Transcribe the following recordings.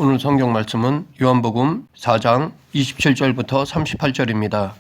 오늘 성경 말씀은 요한복음 4장 27절부터 38절입니다.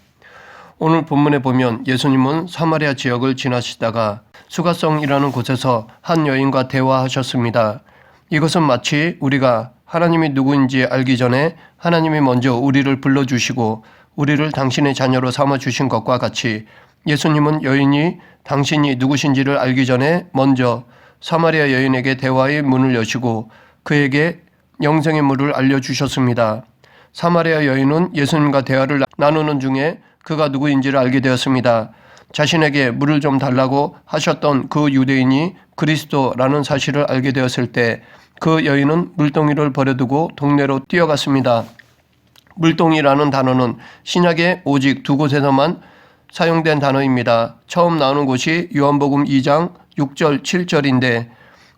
오늘 본문에 보면 예수님은 사마리아 지역을 지나시다가 수가성이라는 곳에서 한 여인과 대화하셨습니다. 이것은 마치 우리가 하나님이 누구인지 알기 전에 하나님이 먼저 우리를 불러주시고 우리를 당신의 자녀로 삼아주신 것과 같이 예수님은 여인이 당신이 누구신지를 알기 전에 먼저 사마리아 여인에게 대화의 문을 여시고 그에게 영생의 물을 알려주셨습니다. 사마리아 여인은 예수님과 대화를 나누는 중에 그가 누구인지를 알게 되었습니다. 자신에게 물을 좀 달라고 하셨던 그 유대인이 그리스도라는 사실을 알게 되었을 때 그 여인은 물동이를 버려두고 동네로 뛰어갔습니다. 물동이라는 단어는 신약에 오직 두 곳에서만 사용된 단어입니다. 처음 나오는 곳이 요한복음 2장 6절 7절인데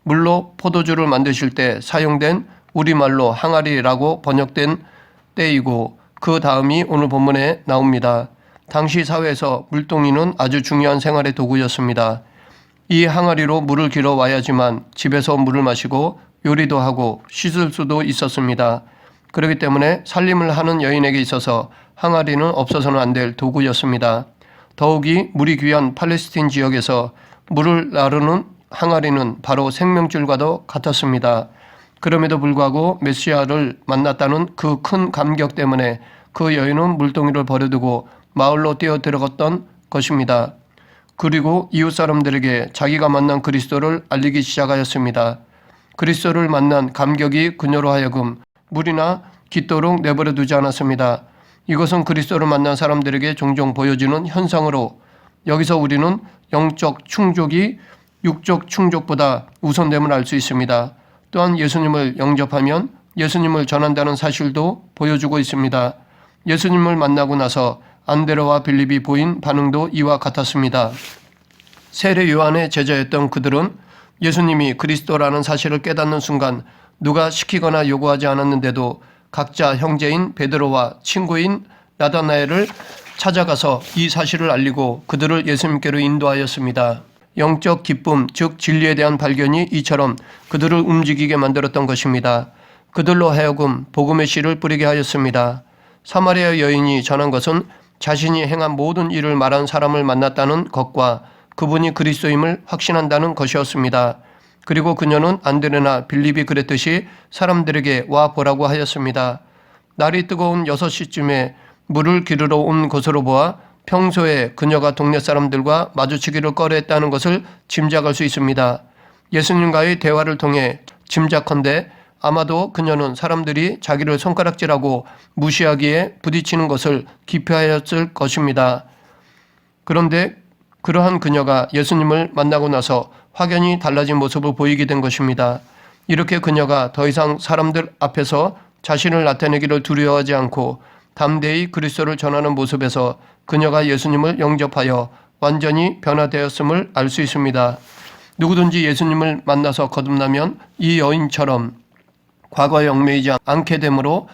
물로 포도주를 만드실 때 사용된 우리말로 항아리라고 번역된 때이고 그 다음이 오늘 본문에 나옵니다. 당시 사회에서 물동이는 아주 중요한 생활의 도구였습니다. 이 항아리로 물을 길어 와야지만 집에서 물을 마시고 요리도 하고 씻을 수도 있었습니다. 그렇기 때문에 살림을 하는 여인에게 있어서 항아리는 없어서는 안 될 도구였습니다. 더욱이 물이 귀한 팔레스틴 지역에서 물을 나르는 항아리는 바로 생명줄과도 같았습니다. 그럼에도 불구하고 메시아를 만났다는 그 큰 감격 때문에 그 여인은 물동이를 버려두고 마을로 뛰어 들어갔던 것입니다. 그리고 이웃 사람들에게 자기가 만난 그리스도를 알리기 시작하였습니다. 그리스도를 만난 감격이 그녀로 하여금 물이나 깃도록 내버려 두지 않았습니다. 이것은 그리스도를 만난 사람들에게 종종 보여지는 현상으로 여기서 우리는 영적 충족이 육적 충족보다 우선됨을 알 수 있습니다. 또한 예수님을 영접하면 예수님을 전한다는 사실도 보여주고 있습니다. 예수님을 만나고 나서 안드레와 빌립이 보인 반응도 이와 같았습니다. 세례 요한의 제자였던 그들은 예수님이 그리스도라는 사실을 깨닫는 순간 누가 시키거나 요구하지 않았는데도 각자 형제인 베드로와 친구인 나다나엘을 찾아가서 이 사실을 알리고 그들을 예수님께로 인도하였습니다. 영적 기쁨, 즉 진리에 대한 발견이 이처럼 그들을 움직이게 만들었던 것입니다. 그들로 하여금 복음의 씨를 뿌리게 하였습니다. 사마리아 여인이 전한 것은 자신이 행한 모든 일을 말한 사람을 만났다는 것과 그분이 그리스도임을 확신한다는 것이었습니다. 그리고 그녀는 안드레나 빌립이 그랬듯이 사람들에게 와 보라고 하였습니다. 날이 뜨거운 6시쯤에 물을 기르러 온 것으로 보아 평소에 그녀가 동네 사람들과 마주치기를 꺼려했다는 것을 짐작할 수 있습니다. 예수님과의 대화를 통해 짐작컨대 아마도 그녀는 사람들이 자기를 손가락질하고 무시하기에 부딪히는 것을 기피하였을 것입니다. 그런데 그러한 그녀가 예수님을 만나고 나서 확연히 달라진 모습을 보이게 된 것입니다. 이렇게 그녀가 더 이상 사람들 앞에서 자신을 나타내기를 두려워하지 않고 담대히 그리스도를 전하는 모습에서 그녀가 예수님을 영접하여 완전히 변화되었음을 알 수 있습니다. 누구든지 예수님을 만나서 거듭나면 이 여인처럼 과거에 얽매이지 않게 되므로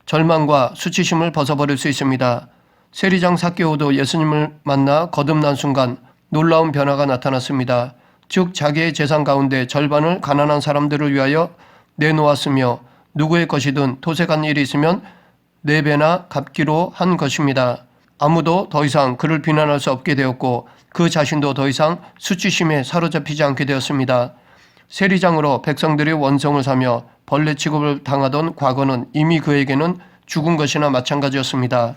절망과 수치심을 벗어버릴 수 있습니다. 세리장 삭개오도 예수님을 만나 거듭난 순간 놀라운 변화가 나타났습니다. 즉 자기의 재산 가운데 절반을 가난한 사람들을 위하여 내놓았으며 누구의 것이든 토색한 일이 있으면 4배나 갚기로 한 것입니다. 아무도 더 이상 그를 비난할 수 없게 되었고 그 자신도 더 이상 수치심에 사로잡히지 않게 되었습니다. 세리장으로 백성들의 원성을 사며 벌레 취급을 당하던 과거는 이미 그에게는 죽은 것이나 마찬가지였습니다.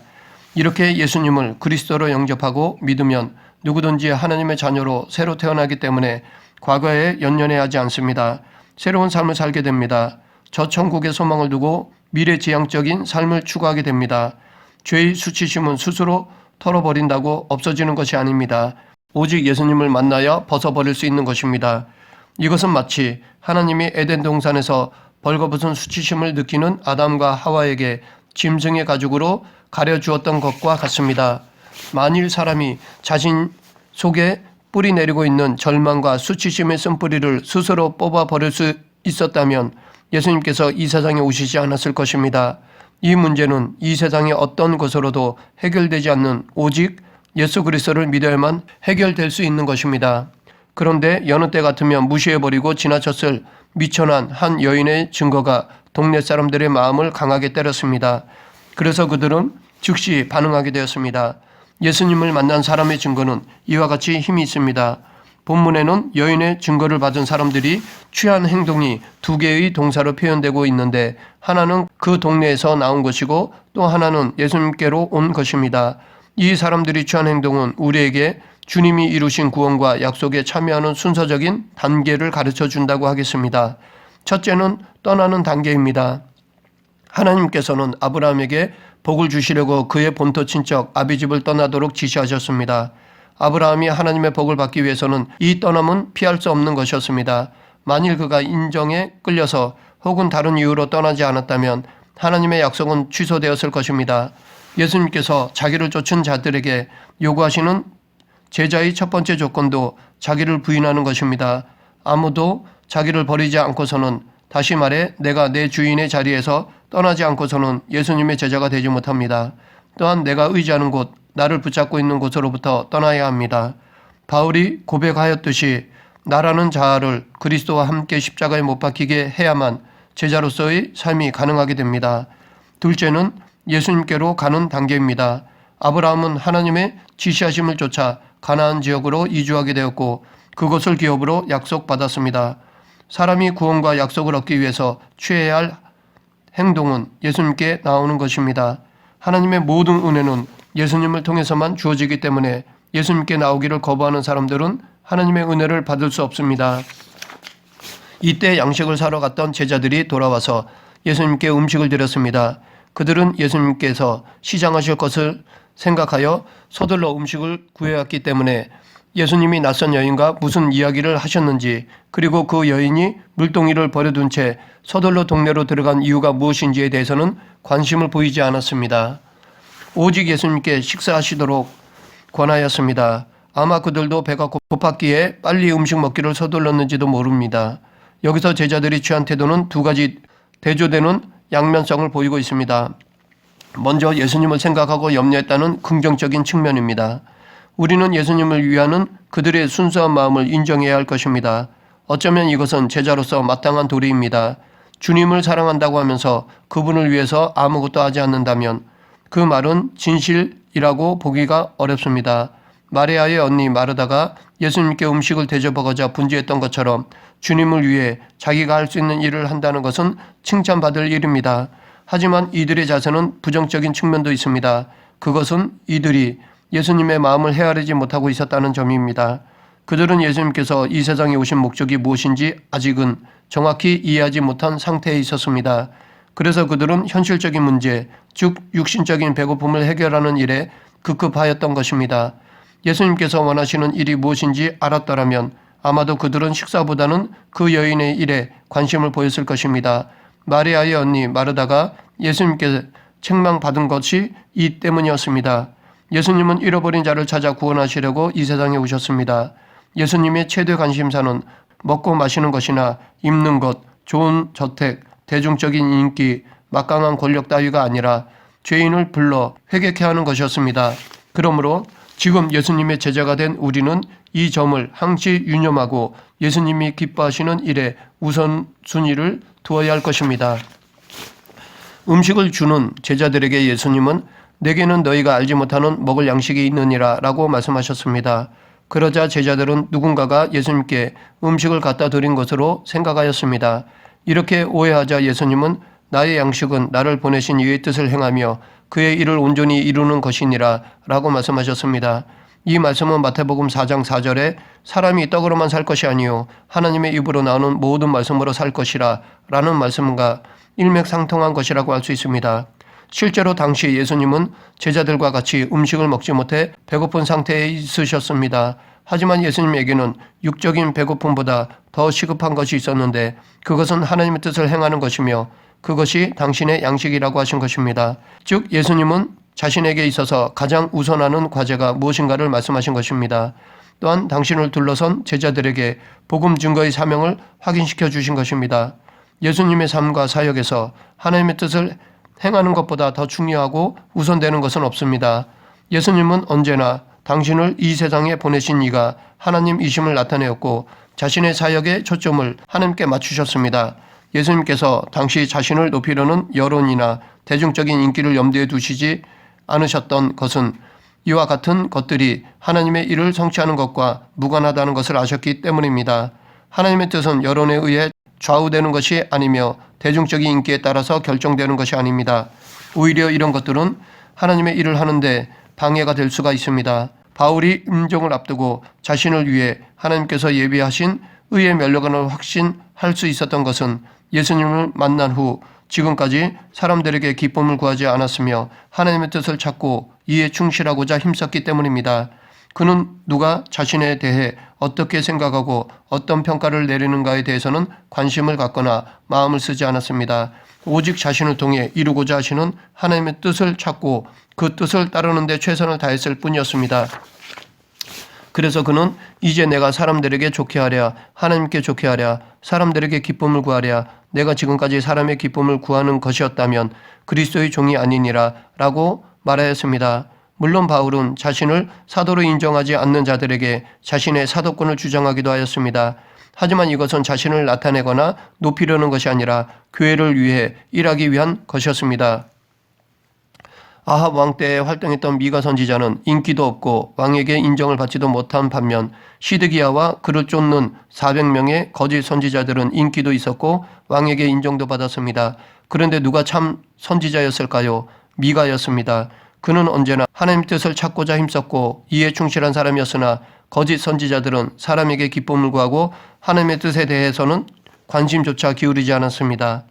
이렇게 예수님을 그리스도로 영접하고 믿으면 누구든지 하나님의 자녀로 새로 태어나기 때문에 과거에 연연해하지 않습니다. 새로운 삶을 살게 됩니다. 저 천국의 소망을 두고 미래지향적인 삶을 추구하게 됩니다. 죄의 수치심은 스스로 털어버린다고 없어지는 것이 아닙니다. 오직 예수님을 만나야 벗어버릴 수 있는 것입니다. 이것은 마치 하나님이 에덴 동산에서 벌거벗은 수치심을 느끼는 아담과 하와에게 짐승의 가죽으로 가려주었던 것과 같습니다. 만일 사람이 자신 속에 뿌리 내리고 있는 절망과 수치심의 쓴뿌리를 스스로 뽑아버릴 수 있었다면 예수님께서 이 세상에 오시지 않았을 것입니다. 이 문제는 이 세상의 어떤 것으로도 해결되지 않는 오직 예수 그리스도를 믿어야만 해결될 수 있는 것입니다. 그런데 여느 때 같으면 무시해버리고 지나쳤을 미천한 한 여인의 증거가 동네 사람들의 마음을 강하게 때렸습니다. 그래서 그들은 즉시 반응하게 되었습니다. 예수님을 만난 사람의 증거는 이와 같이 힘이 있습니다. 본문에는 여인의 증거를 받은 사람들이 취한 행동이 두 개의 동사로 표현되고 있는데 하나는 그 동네에서 나온 것이고 또 하나는 예수님께로 온 것입니다. 이 사람들이 취한 행동은 우리에게 주님이 이루신 구원과 약속에 참여하는 순서적인 단계를 가르쳐 준다고 하겠습니다. 첫째는 떠나는 단계입니다. 하나님께서는 아브라함에게 복을 주시려고 그의 본토 친척 아비집을 떠나도록 지시하셨습니다. 아브라함이 하나님의 복을 받기 위해서는 이 떠남은 피할 수 없는 것이었습니다. 만일 그가 인정에 끌려서 혹은 다른 이유로 떠나지 않았다면 하나님의 약속은 취소되었을 것입니다. 예수님께서 자기를 쫓은 자들에게 요구하시는 제자의 첫 번째 조건도 자기를 부인하는 것입니다. 아무도 자기를 버리지 않고서는, 다시 말해 내가 내 주인의 자리에서 떠나지 않고서는 예수님의 제자가 되지 못합니다. 또한 내가 의지하는 곳, 나를 붙잡고 있는 곳으로부터 떠나야 합니다. 바울이 고백하였듯이 나라는 자아를 그리스도와 함께 십자가에 못 박히게 해야만 제자로서의 삶이 가능하게 됩니다. 둘째는 예수님께로 가는 단계입니다. 아브라함은 하나님의 지시하심을 쫓아 가나안 지역으로 이주하게 되었고 그것을 기업으로 약속받았습니다. 사람이 구원과 약속을 얻기 위해서 취해야 할 행동은 예수님께 나오는 것입니다. 하나님의 모든 은혜는 예수님을 통해서만 주어지기 때문에 예수님께 나오기를 거부하는 사람들은 하나님의 은혜를 받을 수 없습니다. 이때 양식을 사러 갔던 제자들이 돌아와서 예수님께 음식을 드렸습니다. 그들은 예수님께서 시장하실 것을 생각하여 서둘러 음식을 구해왔기 때문에 예수님이 낯선 여인과 무슨 이야기를 하셨는지, 그리고 그 여인이 물동이를 버려둔 채 서둘러 동네로 들어간 이유가 무엇인지에 대해서는 관심을 보이지 않았습니다. 오직 예수님께 식사하시도록 권하였습니다. 아마 그들도 배가 고팠기에 빨리 음식 먹기를 서둘렀는지도 모릅니다. 여기서 제자들이 취한 태도는 두 가지 대조되는 양면성을 보이고 있습니다. 먼저 예수님을 생각하고 염려했다는 긍정적인 측면입니다. 우리는 예수님을 위하는 그들의 순수한 마음을 인정해야 할 것입니다. 어쩌면 이것은 제자로서 마땅한 도리입니다. 주님을 사랑한다고 하면서 그분을 위해서 아무것도 하지 않는다면 그 말은 진실이라고 보기가 어렵습니다. 마리아의 언니 마르다가 예수님께 음식을 대접하고자 분주했던 것처럼 주님을 위해 자기가 할 수 있는 일을 한다는 것은 칭찬받을 일입니다. 하지만 이들의 자세는 부정적인 측면도 있습니다. 그것은 이들이 예수님의 마음을 헤아리지 못하고 있었다는 점입니다. 그들은 예수님께서 이 세상에 오신 목적이 무엇인지 아직은 정확히 이해하지 못한 상태에 있었습니다. 그래서 그들은 현실적인 문제, 즉 육신적인 배고픔을 해결하는 일에 급급하였던 것입니다. 예수님께서 원하시는 일이 무엇인지 알았더라면 아마도 그들은 식사보다는 그 여인의 일에 관심을 보였을 것입니다. 마리아의 언니 마르다가 예수님께 책망받은 것이 이 때문이었습니다. 예수님은 잃어버린 자를 찾아 구원하시려고 이 세상에 오셨습니다. 예수님의 최대 관심사는 먹고 마시는 것이나 입는 것, 좋은 저택, 대중적인 인기, 막강한 권력 따위가 아니라 죄인을 불러 회개케 하는 것이었습니다. 그러므로 지금 예수님의 제자가 된 우리는 이 점을 항시 유념하고 예수님이 기뻐하시는 일에 우선순위를 두어야 할 것입니다. 음식을 주는 제자들에게 예수님은 내게는 너희가 알지 못하는 먹을 양식이 있느니라 라고 말씀하셨습니다. 그러자 제자들은 누군가가 예수님께 음식을 갖다 드린 것으로 생각하였습니다. 이렇게 오해하자 예수님은 나의 양식은 나를 보내신 이의 뜻을 행하며 그의 일을 온전히 이루는 것이니라 라고 말씀하셨습니다. 이 말씀은 마태복음 4장 4절에 사람이 떡으로만 살 것이 아니요 하나님의 입으로 나오는 모든 말씀으로 살 것이라 라는 말씀과 일맥상통한 것이라고 할 수 있습니다. 실제로 당시 예수님은 제자들과 같이 음식을 먹지 못해 배고픈 상태에 있으셨습니다. 하지만 예수님에게는 육적인 배고픔보다 더 시급한 것이 있었는데 그것은 하나님의 뜻을 행하는 것이며 그것이 당신의 양식이라고 하신 것입니다. 즉 예수님은 자신에게 있어서 가장 우선하는 과제가 무엇인가를 말씀하신 것입니다. 또한 당신을 둘러선 제자들에게 복음 증거의 사명을 확인시켜 주신 것입니다. 예수님의 삶과 사역에서 하나님의 뜻을 행하는 것보다 더 중요하고 우선되는 것은 없습니다. 예수님은 언제나 당신을 이 세상에 보내신 이가 하나님이심을 나타내었고 자신의 사역의 초점을 하나님께 맞추셨습니다. 예수님께서 당시 자신을 높이려는 여론이나 대중적인 인기를 염두에 두시지 않으셨던 것은 이와 같은 것들이 하나님의 일을 성취하는 것과 무관하다는 것을 아셨기 때문입니다. 하나님의 뜻은 여론에 의해 좌우되는 것이 아니며 대중적인 인기에 따라서 결정되는 것이 아닙니다. 오히려 이런 것들은 하나님의 일을 하는데 방해가 될 수가 있습니다. 바울이 임종을 앞두고 자신을 위해 하나님께서 예비하신 의의 면류관을 확신할 수 있었던 것은 예수님을 만난 후 지금까지 사람들에게 기쁨을 구하지 않았으며 하나님의 뜻을 찾고 이에 충실하고자 힘썼기 때문입니다. 그는 누가 자신에 대해 어떻게 생각하고 어떤 평가를 내리는가에 대해서는 관심을 갖거나 마음을 쓰지 않았습니다. 오직 자신을 통해 이루고자 하시는 하나님의 뜻을 찾고 그 뜻을 따르는 데 최선을 다했을 뿐이었습니다. 그래서 그는 이제 내가 사람들에게 좋게 하랴, 하나님께 좋게 하랴, 사람들에게 기쁨을 구하랴, 내가 지금까지 사람의 기쁨을 구하는 것이었다면 그리스도의 종이 아니니라 라고 말하였습니다. 물론 바울은 자신을 사도로 인정하지 않는 자들에게 자신의 사도권을 주장하기도 하였습니다. 하지만 이것은 자신을 나타내거나 높이려는 것이 아니라 교회를 위해 일하기 위한 것이었습니다. 아합 왕 때에 활동했던 미가 선지자는 인기도 없고 왕에게 인정을 받지도 못한 반면 시드기야와 그를 쫓는 400명의 거짓 선지자들은 인기도 있었고 왕에게 인정도 받았습니다. 그런데 누가 참 선지자였을까요? 미가였습니다. 그는 언제나 하나님 뜻을 찾고자 힘썼고 이에 충실한 사람이었으나 거짓 선지자들은 사람에게 기쁨을 구하고 하나님의 뜻에 대해서는 관심조차 기울이지 않았습니다.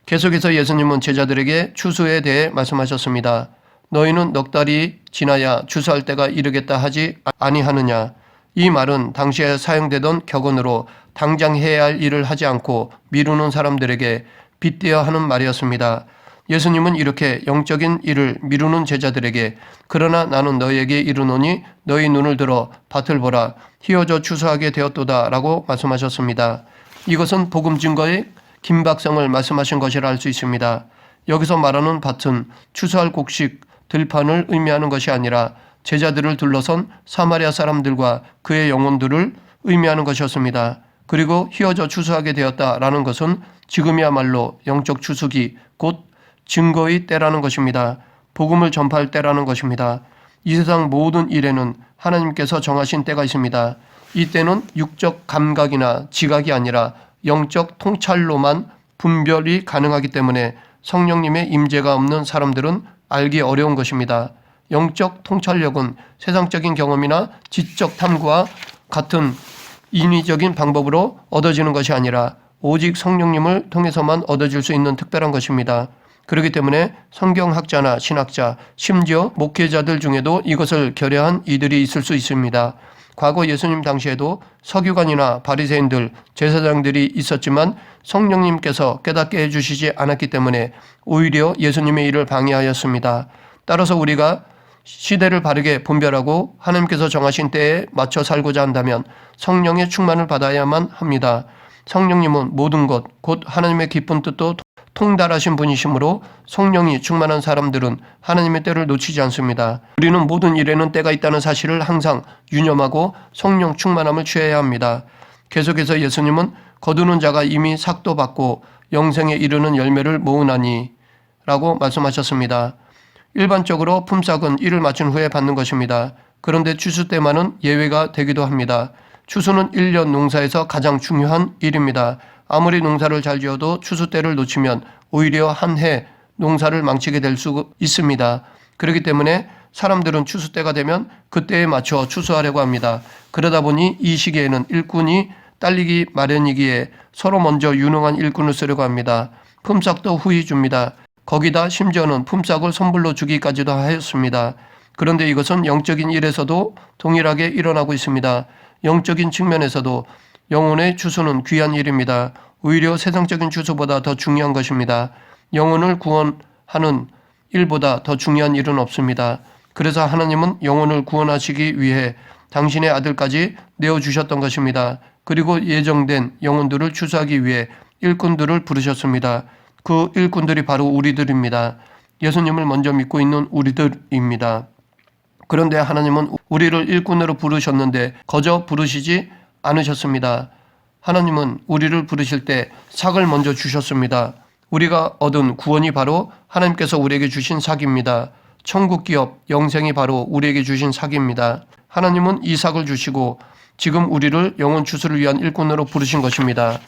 계속해서 예수님은 제자들에게 추수에 대해 말씀하셨습니다. 너희는 넉 달이 지나야 추수할 때가 이르겠다 하지 아니하느냐. 이 말은 당시에 사용되던 격언으로 당장 해야 할 일을 하지 않고 미루는 사람들에게 빗대어 하는 말이었습니다. 예수님은 이렇게 영적인 일을 미루는 제자들에게 그러나 나는 너희에게 이르노니 너희 눈을 들어 밭을 보라 희어져 추수하게 되었도다 라고 말씀하셨습니다. 이것은 복음 증거의 긴박성을 말씀하신 것이라 할 수 있습니다. 여기서 말하는 밭은 추수할 곡식 들판을 의미하는 것이 아니라 제자들을 둘러선 사마리아 사람들과 그의 영혼들을 의미하는 것이었습니다. 그리고 희어져 추수하게 되었다라는 것은 지금이야말로 영적 추수기 곧 증거의 때라는 것입니다. 복음을 전파할 때라는 것입니다. 이 세상 모든 일에는 하나님께서 정하신 때가 있습니다. 이 때는 육적 감각이나 지각이 아니라 영적 통찰로만 분별이 가능하기 때문에 성령님의 임재가 없는 사람들은 알기 어려운 것입니다. 영적 통찰력은 세상적인 경험이나 지적 탐구와 같은 인위적인 방법으로 얻어지는 것이 아니라 오직 성령님을 통해서만 얻어질 수 있는 특별한 것입니다. 그렇기 때문에 성경학자나 신학자, 심지어 목회자들 중에도 이것을 결여한 이들이 있을 수 있습니다. 과거 예수님 당시에도 서기관이나 바리새인들, 제사장들이 있었지만 성령님께서 깨닫게 해주시지 않았기 때문에 오히려 예수님의 일을 방해하였습니다. 따라서 우리가 시대를 바르게 분별하고 하나님께서 정하신 때에 맞춰 살고자 한다면 성령의 충만을 받아야만 합니다. 성령님은 모든 것, 곧 하나님의 깊은 뜻도 통달하신 분이시므로 성령이 충만한 사람들은 하나님의 때를 놓치지 않습니다. 우리는 모든 일에는 때가 있다는 사실을 항상 유념하고 성령 충만함을 취해야 합니다. 계속해서 예수님은 거두는 자가 이미 삭도 받고 영생에 이르는 열매를 모으나니 라고 말씀하셨습니다. 일반적으로 품삯은 일을 마친 후에 받는 것입니다. 그런데 추수 때만은 예외가 되기도 합니다. 추수는 1년 농사에서 가장 중요한 일입니다. 아무리 농사를 잘 지어도 추수 때를 놓치면 오히려 한 해 농사를 망치게 될 수 있습니다. 그렇기 때문에 사람들은 추수 때가 되면 그때에 맞춰 추수하려고 합니다. 그러다 보니 이 시기에는 일꾼이 딸리기 마련이기에 서로 먼저 유능한 일꾼을 쓰려고 합니다. 품삯도 후히 줍니다. 거기다 심지어는 품삯을 선불로 주기까지도 하였습니다. 그런데 이것은 영적인 일에서도 동일하게 일어나고 있습니다. 영적인 측면에서도 영혼의 추수는 귀한 일입니다. 오히려 세상적인 추수보다 더 중요한 것입니다. 영혼을 구원하는 일보다 더 중요한 일은 없습니다. 그래서 하나님은 영혼을 구원하시기 위해 당신의 아들까지 내어주셨던 것입니다. 그리고 예정된 영혼들을 추수하기 위해 일꾼들을 부르셨습니다. 그 일꾼들이 바로 우리들입니다. 예수님을 먼저 믿고 있는 우리들입니다. 그런데 하나님은 우리를 일꾼으로 부르셨는데 거저 부르시지 않으셨습니다. 하나님은 우리를 부르실 때 삭을 먼저 주셨습니다. 우리가 얻은 구원이 바로 하나님께서 우리에게 주신 삭입니다. 천국 기업 영생이 바로 우리에게 주신 삭입니다. 하나님은 이 삭을 주시고 지금 우리를 영혼 추수를 위한 일꾼으로 부르신 것입니다.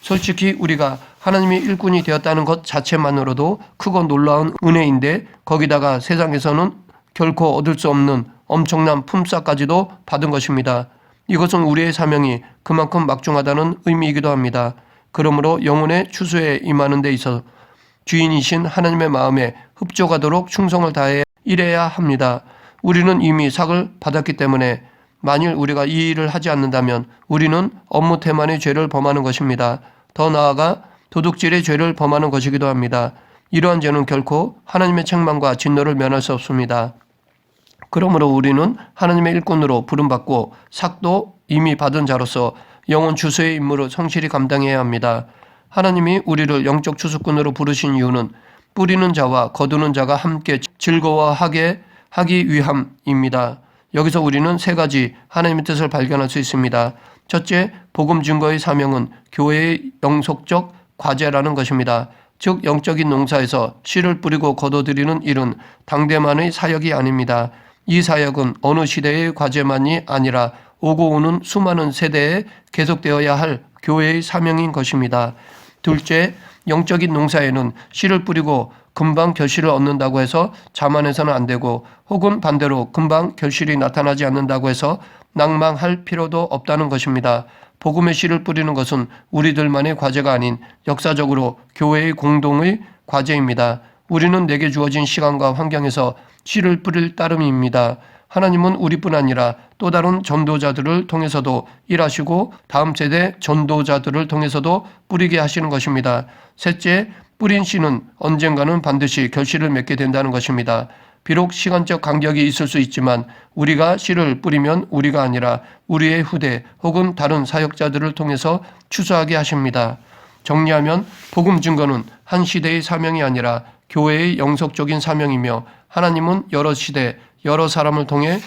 솔직히 우리가 하나님의 일꾼이 되었다는 것 자체만으로도 크고 놀라운 은혜인데 거기다가 세상에서는 결코 얻을 수 없는 엄청난 품삯까지도 받은 것입니다. 이것은 우리의 사명이 그만큼 막중하다는 의미이기도 합니다. 그러므로 영혼의 추수에 임하는 데 있어 주인이신 하나님의 마음에 흡족하도록 충성을 다해 일해야 합니다. 우리는 이미 삭을 받았기 때문에 만일 우리가 이 일을 하지 않는다면 우리는 업무 태만의 죄를 범하는 것입니다. 더 나아가 도둑질의 죄를 범하는 것이기도 합니다. 이러한 죄는 결코 하나님의 책망과 진노를 면할 수 없습니다. 그러므로 우리는 하나님의 일꾼으로 부름받고 삭도 이미 받은 자로서 영혼 추수의 임무를 성실히 감당해야 합니다. 하나님이 우리를 영적 추수꾼으로 부르신 이유는 뿌리는 자와 거두는 자가 함께 즐거워하게 하기 위함입니다. 여기서 우리는 세 가지 하나님의 뜻을 발견할 수 있습니다. 첫째, 복음 증거의 사명은 교회의 영속적 과제라는 것입니다. 즉 영적인 농사에서 씨를 뿌리고 거둬들이는 일은 당대만의 사역이 아닙니다. 이 사역은 어느 시대의 과제만이 아니라 오고 오는 수많은 세대에 계속되어야 할 교회의 사명인 것입니다. 둘째, 영적인 농사에는 씨를 뿌리고 금방 결실을 얻는다고 해서 자만해서는 안 되고 혹은 반대로 금방 결실이 나타나지 않는다고 해서 낭망할 필요도 없다는 것입니다. 복음의 씨를 뿌리는 것은 우리들만의 과제가 아닌 역사적으로 교회의 공동의 과제입니다. 우리는 내게 주어진 시간과 환경에서 씨를 뿌릴 따름입니다. 하나님은 우리뿐 아니라 또 다른 전도자들을 통해서도 일하시고 다음 세대 전도자들을 통해서도 뿌리게 하시는 것입니다. 셋째, 뿌린 씨는 언젠가는 반드시 결실을 맺게 된다는 것입니다. 비록 시간적 간격이 있을 수 있지만 우리가 씨를 뿌리면 우리가 아니라 우리의 후대 혹은 다른 사역자들을 통해서 추수하게 하십니다. 정리하면 복음 증거는 한 시대의 사명이 아니라 교회의 영속적인 사명이며 하나님은 여러 시대, 여러 사람을 통해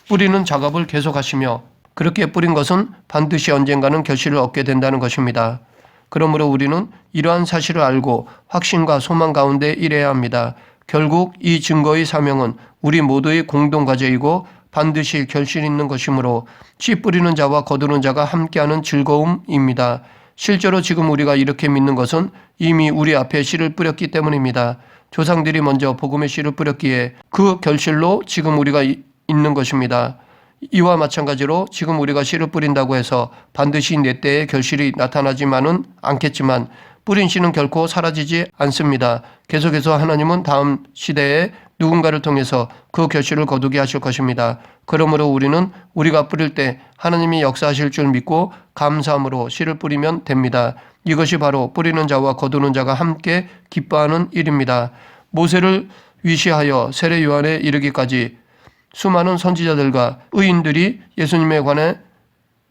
뿌리는 작업을 계속하시며 그렇게 뿌린 것은 반드시 언젠가는 결실을 얻게 된다는 것입니다. 그러므로 우리는 이러한 사실을 알고 확신과 소망 가운데 일해야 합니다. 결국 이 증거의 사명은 우리 모두의 공동과제이고 반드시 결실 있는 것이므로 씨 뿌리는 자와 거두는 자가 함께하는 즐거움입니다. 실제로 지금 우리가 이렇게 믿는 것은 이미 우리 앞에 씨를 뿌렸기 때문입니다. 조상들이 먼저 복음의 씨를 뿌렸기에 그 결실로 지금 우리가 있는 것입니다. 이와 마찬가지로 지금 우리가 씨를 뿌린다고 해서 반드시 내 때에 결실이 나타나지만은 않겠지만 뿌린 씨는 결코 사라지지 않습니다. 계속해서 하나님은 다음 시대에 누군가를 통해서 그 결실을 거두게 하실 것입니다. 그러므로 우리는 우리가 뿌릴 때 하나님이 역사하실 줄 믿고 감사함으로 씨를 뿌리면 됩니다. 이것이 바로 뿌리는 자와 거두는 자가 함께 기뻐하는 일입니다. 모세를 위시하여 세례 요한에 이르기까지 수많은 선지자들과 의인들이 예수님에 관해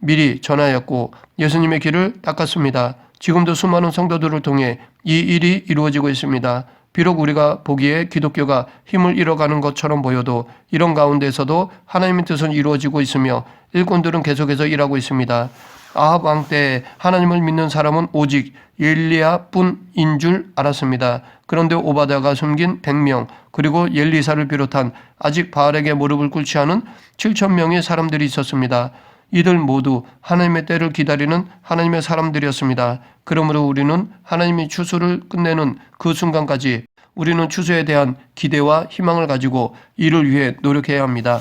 미리 전하였고 예수님의 길을 닦았습니다. 지금도 수많은 성도들을 통해 이 일이 이루어지고 있습니다. 비록 우리가 보기에 기독교가 힘을 잃어가는 것처럼 보여도 이런 가운데서도 하나님의 뜻은 이루어지고 있으며 일꾼들은 계속해서 일하고 있습니다. 아합 왕 때 하나님을 믿는 사람은 오직 엘리야뿐인 줄 알았습니다. 그런데 오바댜가 숨긴 100명 그리고 엘리사를 비롯한 아직 바알에게 무릎을 꿇지 않은 7,000명의 사람들이 있었습니다. 이들 모두 하나님의 때를 기다리는 하나님의 사람들이었습니다. 그러므로 우리는 하나님이 추수를 끝내는 그 순간까지 우리는 추수에 대한 기대와 희망을 가지고 이를 위해 노력해야 합니다.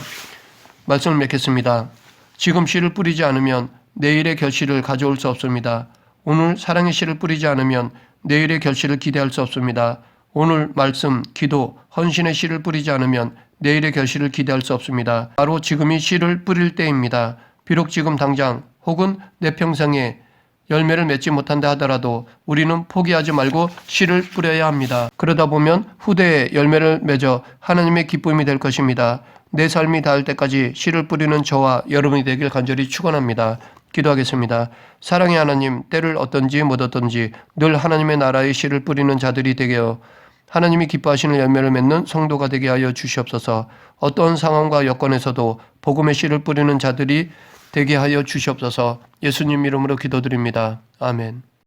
말씀을 맺겠습니다. 지금 씨를 뿌리지 않으면 내일의 결실을 가져올 수 없습니다. 오늘 사랑의 씨를 뿌리지 않으면 내일의 결실을 기대할 수 없습니다. 오늘 말씀, 기도, 헌신의 씨를 뿌리지 않으면 내일의 결실을 기대할 수 없습니다. 바로 지금이 씨를 뿌릴 때입니다. 비록 지금 당장 혹은 내 평생에 열매를 맺지 못한다 하더라도 우리는 포기하지 말고 씨를 뿌려야 합니다. 그러다 보면 후대에 열매를 맺어 하나님의 기쁨이 될 것입니다. 내 삶이 닿을 때까지 씨를 뿌리는 저와 여러분이 되길 간절히 축원합니다. 기도하겠습니다. 사랑의 하나님, 때를 어떤지 못 어떤지 늘 하나님의 나라의 씨를 뿌리는 자들이 되게 하여 하나님이 기뻐하시는 열매를 맺는 성도가 되게 하여 주시옵소서. 어떤 상황과 여건에서도 복음의 씨를 뿌리는 자들이 되게 하여 주시옵소서. 예수님 이름으로 기도드립니다. 아멘.